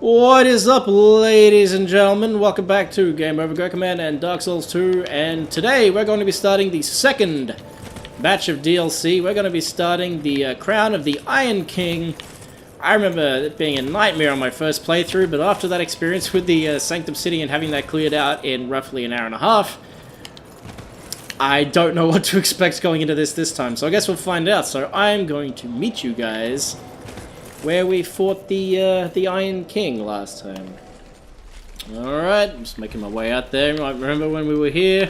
What is up, ladies and gentlemen? Welcome back to Game Over Gerkinman and Dark Souls 2, and today we're going to be starting the second batch of DLC. We're going to be starting the Crown of the Iron King. I remember it being a nightmare on my first playthrough, but after that experience with the Sanctum City and having that cleared out in roughly an hour and a half, I don't know what to expect going into this time, so I guess we'll find out. So I'm going to meet you guys where we fought the Iron King last time. Alright, I'm just making my way out there. I remember when we were here.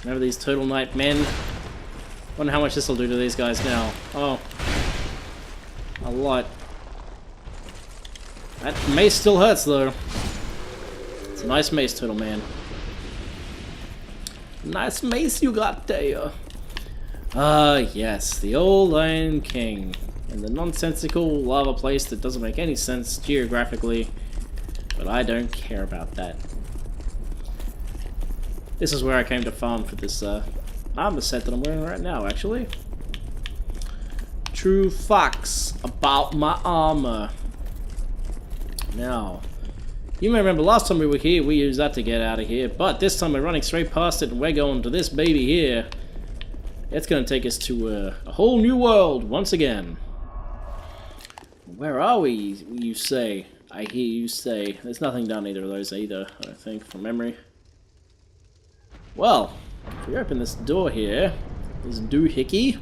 Remember these Turtle Knight men. Wonder how much this will do to these guys now. Oh. A lot. That mace still hurts though. It's a nice mace, Turtle Man. Nice mace you got there. Ah, yes, the old Iron King. In the nonsensical lava place that doesn't make any sense geographically, but I don't care about that. This is where I came to farm for this armor set that I'm wearing right now, actually. True facts about my armor. Now, you may remember last time we were here, we used that to get out of here, but this time we're running straight past it and we're going to this baby here. It's going to take us to a whole new world once again. Where are we, you say? I hear you say. There's nothing down either of those either, I don't think, from memory. Well, if we open this door here, this doohickey,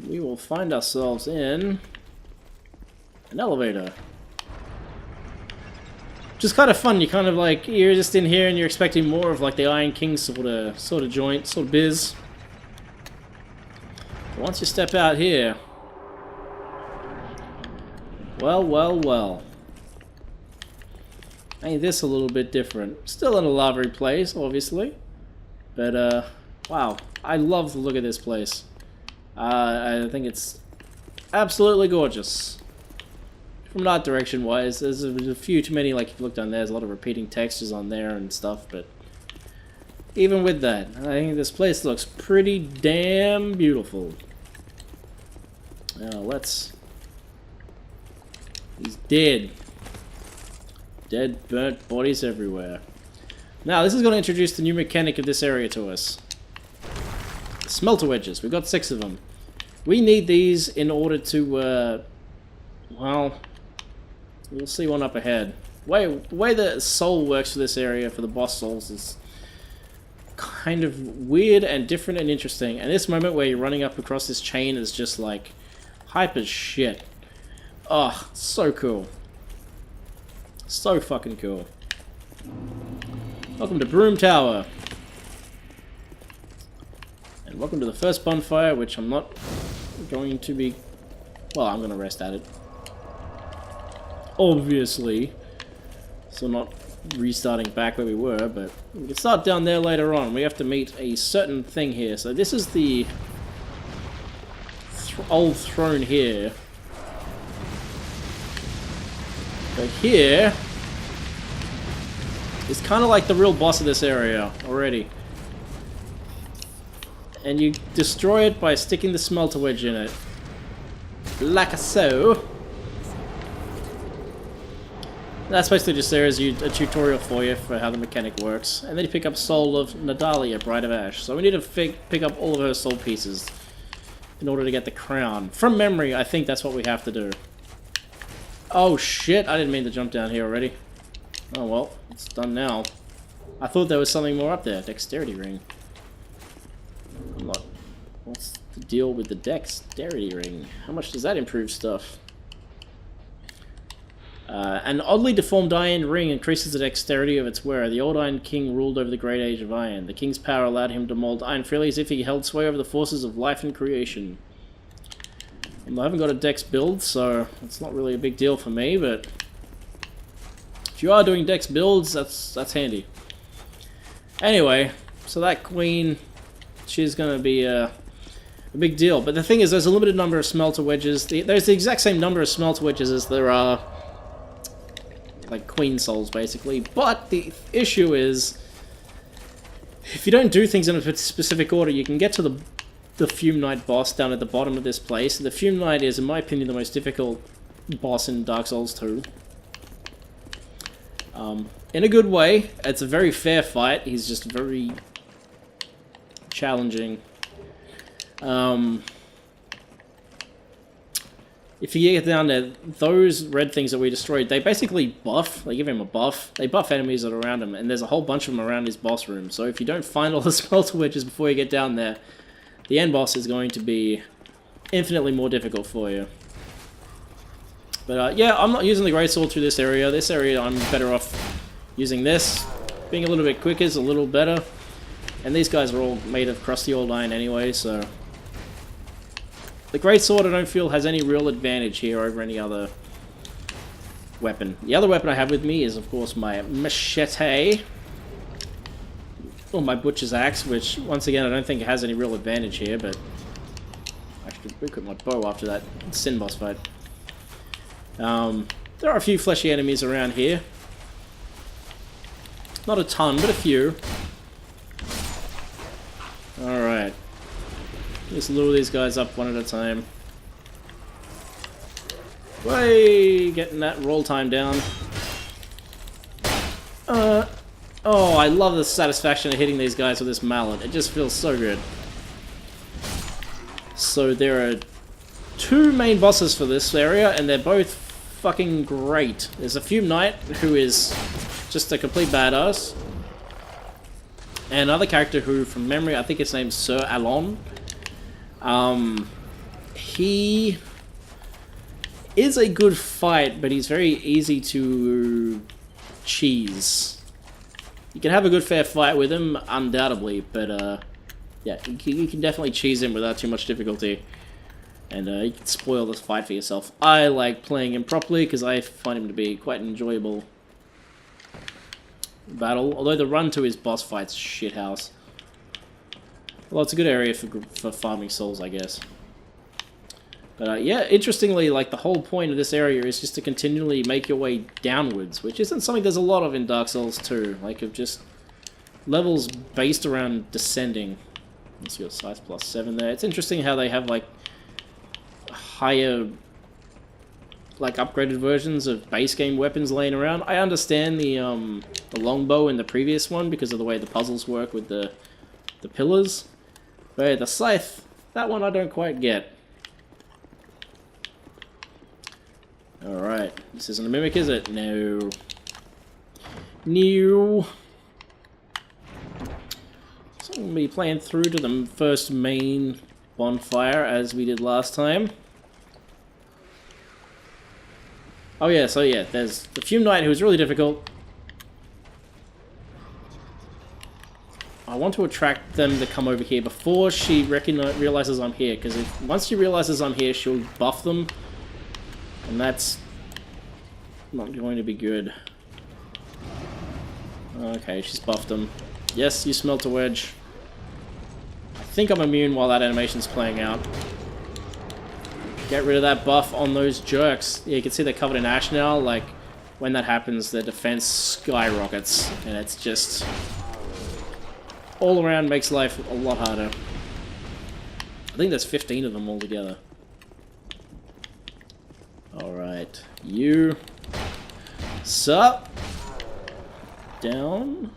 we will find ourselves in an elevator. Which is kind of fun. You kind of like, you're just in here and you're expecting more of like the Iron King sort of joint, sort of biz. But once you step out here, well. Ain't this a little bit different? Still in a lavery place, obviously. But, wow. I love the look of this place. I think it's absolutely gorgeous. From art direction wise, there's a few too many, like if you look down there, there's a lot of repeating textures on there and stuff, but even with that, I think this place looks pretty damn beautiful. Now, let's... He's dead. Dead, burnt bodies everywhere. Now, this is going to introduce the new mechanic of this area to us. Smelter wedges. We've got 6 of them. We need these in order to, well, we'll see one up ahead. The way the soul works for this area, for the boss souls, is kind of weird and different and interesting. And this moment where you're running up across this chain is just like hype as shit. Oh, so cool. So fucking cool. Welcome to Brume Tower. And welcome to the first bonfire, which I'm not going to be... Well, I'm going to rest at it. Obviously. So not restarting back where we were, but we can start down there later on. We have to meet a certain thing here. So this is the old throne here. But here is kind of like the real boss of this area already. And you destroy it by sticking the smelter wedge in it. Like so. That's basically just there as a tutorial for you for how the mechanic works. And then you pick up Soul of Nadalia, Bride of Ash. So we need to pick up all of her soul pieces in order to get the crown. From memory, I think that's what we have to do. Oh shit, I didn't mean to jump down here already. Oh well, it's done now. I thought there was something more up there. Dexterity ring. What's the deal with the dexterity ring? How much does that improve stuff? An oddly deformed iron ring increases the dexterity of its wearer. The old Iron King ruled over the great age of iron. The king's power allowed him to mold iron freely as if he held sway over the forces of life and creation. I haven't got a dex build, so it's not really a big deal for me, but if you are doing dex builds, that's handy. Anyway, so that queen, she's going to be a big deal. But the thing is, there's a limited number of smelter wedges. There's the exact same number of smelter wedges as there are, like, queen souls, basically. But the issue is, if you don't do things in a specific order, you can get to the Fume Knight boss down at the bottom of this place. The Fume Knight is, in my opinion, the most difficult boss in Dark Souls 2. In a good way. It's a very fair fight. He's just very challenging. If you get down there, those red things that we destroyed, they basically buff. They give him a buff. They buff enemies that are around him, and there's a whole bunch of them around his boss room. So if you don't find all the smelter wedges before you get down there, the end boss is going to be infinitely more difficult for you. But yeah, I'm not using the greatsword through this area. This area, I'm better off using this. Being a little bit quicker is a little better. And these guys are all made of crusty old iron anyway, so... The greatsword I don't feel has any real advantage here over any other weapon. The other weapon I have with me is, of course, my machete. Or my butcher's axe, which, once again, I don't think has any real advantage here, but... I should equip my bow after that sin boss fight. There are a few fleshy enemies around here. Not a ton, but a few. Alright. Just lure these guys up one at a time. Way! Getting that roll time down. Oh, I love the satisfaction of hitting these guys with this mallet. It just feels so good. So there are two main bosses for this area, and they're both fucking great. There's a Fume Knight, who is just a complete badass. And another character who, from memory, I think his name's Sir Alon. He is a good fight, but he's very easy to cheese. You can have a good fair fight with him, undoubtedly, but yeah, you can definitely cheese him without too much difficulty. And you can spoil this fight for yourself. I like playing him properly because I find him to be quite an enjoyable battle. Although the run to his boss fight's shithouse. Well, it's a good area for farming souls, I guess. But yeah, interestingly, like the whole point of this area is just to continually make your way downwards, which isn't something there's a lot of in Dark Souls 2. Like of just levels based around descending. Let's see, size +7 there. It's interesting how they have like higher, like upgraded versions of base game weapons laying around. I understand the longbow in the previous one because of the way the puzzles work with the pillars. But yeah, the scythe, that one I don't quite get. Alright, this isn't a mimic, is it? No. No. So I'm going to be playing through to the first main bonfire as we did last time. Oh yeah, so yeah, there's the Fume Knight who's really difficult. I want to attract them to come over here before she realizes I'm here, because once she realizes I'm here, she'll buff them. And that's not going to be good. Okay, she's buffed them. Yes, you smelt a wedge. I think I'm immune while that animation's playing out. Get rid of that buff on those jerks. Yeah, you can see they're covered in ash now. Like, when that happens, their defense skyrockets. And it's just... all around makes life a lot harder. I think there's 15 of them altogether. Alright. You... sup? Down.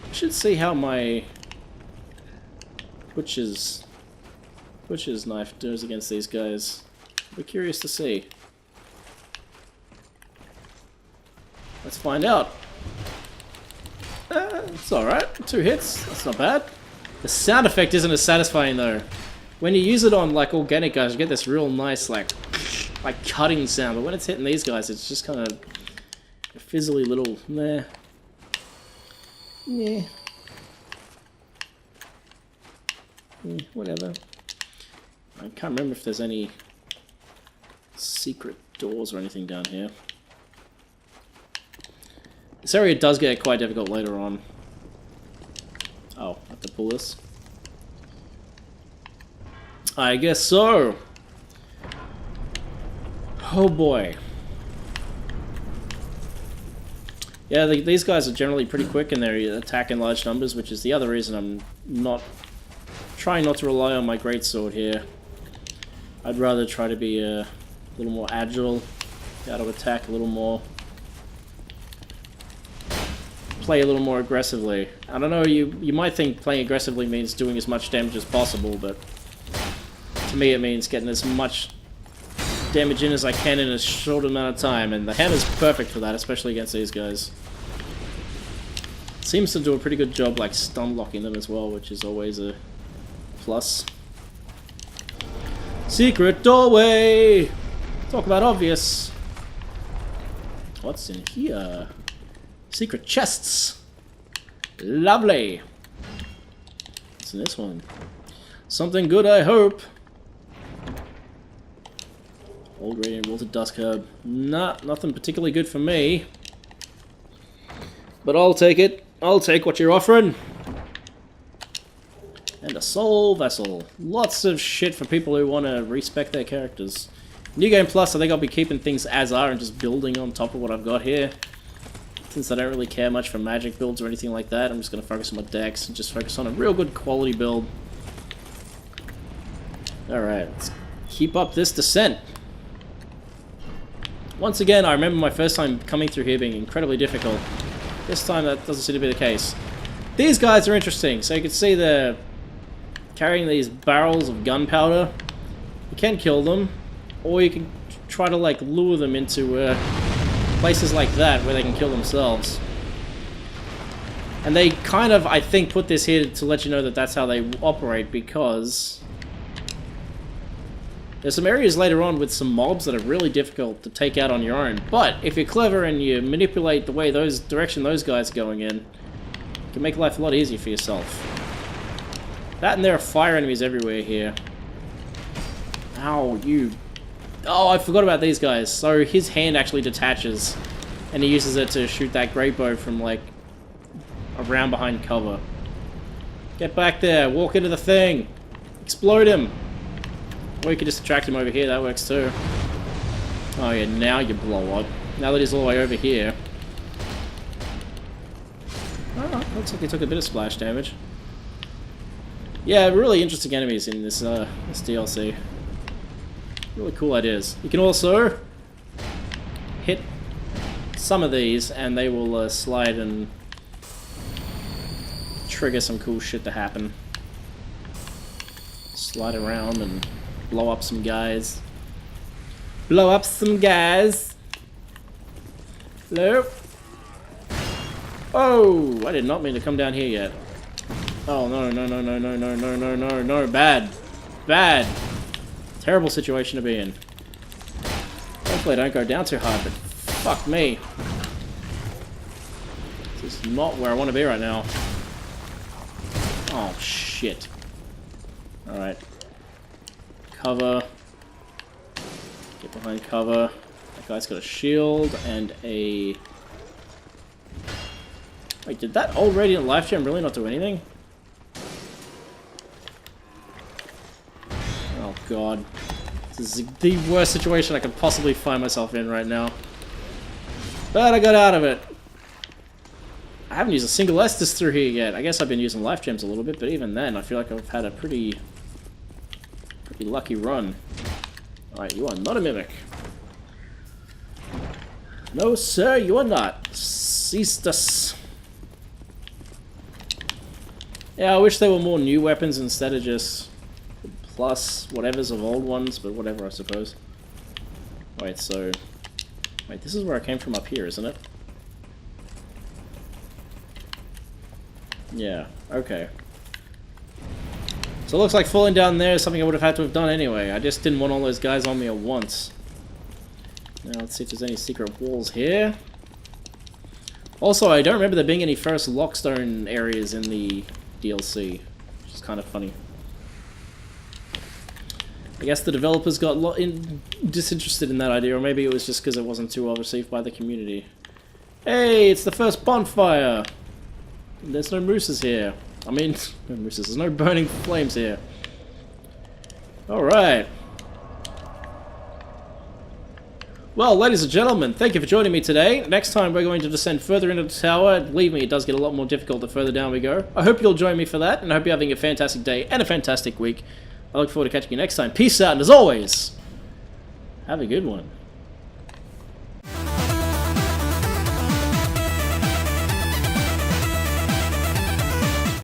I should see how my... butcher's knife does against these guys. We're curious to see. Let's find out. It's alright. 2 hits. That's not bad. The sound effect isn't as satisfying though. When you use it on like organic guys, you get this real nice like cutting sound. But when it's hitting these guys, it's just kind of a fizzly little meh. Yeah. Whatever. I can't remember if there's any secret doors or anything down here. This area does get quite difficult later on. Oh, I have to pull this. I guess so. Oh boy. Yeah, these guys are generally pretty quick and they attack in large numbers, which is the other reason I'm trying not to rely on my greatsword here. I'd rather try to be A little more agile. Be able to attack a little more. Play a little more aggressively. I don't know, you might think playing aggressively means doing as much damage as possible, but to me it means getting as much damage in as I can in a short amount of time, and the hammer's perfect for that, especially against these guys. Seems to do a pretty good job like stun locking them as well, which is always a plus. Secret doorway! Talk about obvious. What's in here? Secret chests! Lovely! What's in this one? Something good, I hope. Old radiant wilted dusk herb. Nah, nothing particularly good for me. But I'll take it. I'll take what you're offering. And a soul vessel. Lots of shit for people who want to respec their characters. New Game Plus, I think I'll be keeping things as are and just building on top of what I've got here. Since I don't really care much for magic builds or anything like that, I'm just going to focus on my decks and just focus on a real good quality build. Alright, let's keep up this descent. Once again, I remember my first time coming through here being incredibly difficult. This time that doesn't seem to be the case. These guys are interesting. So you can see they're carrying these barrels of gunpowder. You can kill them, or you can try to like lure them into places like that where they can kill themselves. And they kind of, I think, put this here to let you know that that's how they operate, because there's some areas later on with some mobs that are really difficult to take out on your own. But if you're clever and you manipulate the way direction those guys are going in, you can make life a lot easier for yourself. That, and there are fire enemies everywhere here. Ow, you... Oh, I forgot about these guys. So his hand actually detaches, and he uses it to shoot that great bow from, like, around behind cover. Get back there, walk into the thing, explode him. Or you could just attract him over here, that works too. Oh yeah, now you blow up. Now that he's all the way over here. Oh, looks like he took a bit of splash damage. Yeah, really interesting enemies in this this DLC. Really cool ideas. You can also hit some of these and they will slide and trigger some cool shit to happen. Slide around and blow up some guys. Blow up some guys. Hello? Oh, I did not mean to come down here yet. Oh, no, no, no, no, no, no, no, no, no, no, bad. Bad. Terrible situation to be in. Hopefully I don't go down too hard, but fuck me. This is not where I want to be right now. Oh, shit. Alright. Cover. Get behind cover. That guy's got a shield and a... Wait, did that old Radiant Life Gem really not do anything? Oh god. This is the worst situation I could possibly find myself in right now. But I got out of it. I haven't used a single Estus through here yet. I guess I've been using Life Gems a little bit, but even then I feel like I've had a pretty lucky run. Alright, you are not a mimic. No sir, you are not. Ceastus. Yeah, I wish there were more new weapons instead of just plus whatever's of old ones, but whatever, I suppose. Wait, so... Wait, this is where I came from up here, isn't it? Yeah, okay. So it looks like falling down there is something I would have had to have done anyway. I just didn't want all those guys on me at once. Now let's see if there's any secret walls here. Also, I don't remember there being any first lockstone areas in the DLC, which is kind of funny. I guess the developers got disinterested in that idea, or maybe it was just because it wasn't too well received by the community. Hey, it's the first bonfire! There's no mooses here. I mean, no mooses, there's no burning flames here. Alright. Well, ladies and gentlemen, thank you for joining me today. Next time we're going to descend further into the tower. Believe me, it does get a lot more difficult the further down we go. I hope you'll join me for that, and I hope you're having a fantastic day and a fantastic week. I look forward to catching you next time. Peace out, and as always, Have a good one.